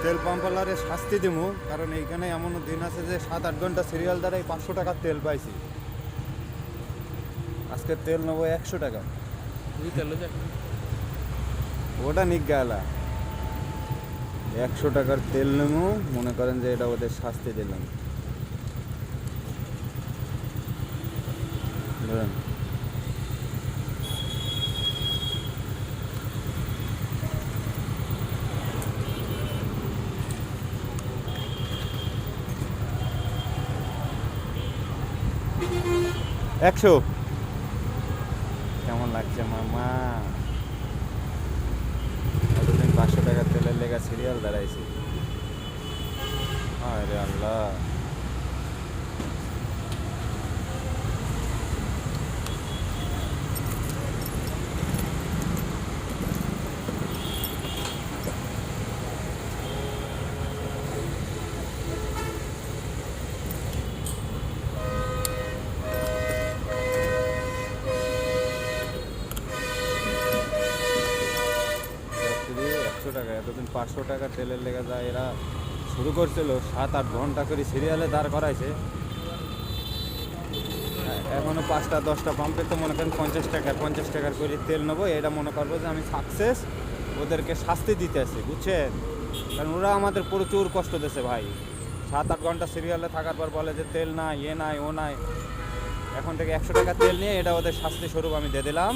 তেল পাম্পওয়ালারে শাস্তি দেবো, কারণ এইখানে এমনও দিন আছে যে 7-8 ঘন্টা সিরিয়াল দ্বারাই 500 টাকার তেল পাইছি। আজকে তেল নেবো 100 টাকা। ওটা নিজ্ঞালা 100 টাকার তেল নেবো, মনে করেন যে এটা ওদের শাস্তি দিলাম। ধরেন একশো। কেমন লাগছে মামা? এতদিন 500 টাকার তেলের লেগা সিরিয়াল দাঁড়াইছি। আরে আল্লাহ, টাকা এতদিন 500 টাকা তেলের লেগে যায়। এরা শুরু করছিল 7-8 ঘন্টা করে সিরিয়ালে দাঁড় করাইছে। এখনও 5টা-10টা পাম্পে তো মনে করেন 50 টাকার করে তেল নেবো। এটা মনে করবো যে আমি সাকসেস, ওদেরকে শাস্তি দিতে আসি, বুঝছেন? কারণ ওরা আমাদের প্রচুর কষ্ট দিয়েছে ভাই। 7-8 ঘন্টা সিরিয়ালে থাকার পর বলে যে তেল নাই, এ নাই, ও নাই। এখন থেকে 100 টাকা তেল নিয়ে এটা ওদের শাস্তি স্বরূপ আমি দিয়ে দিলাম।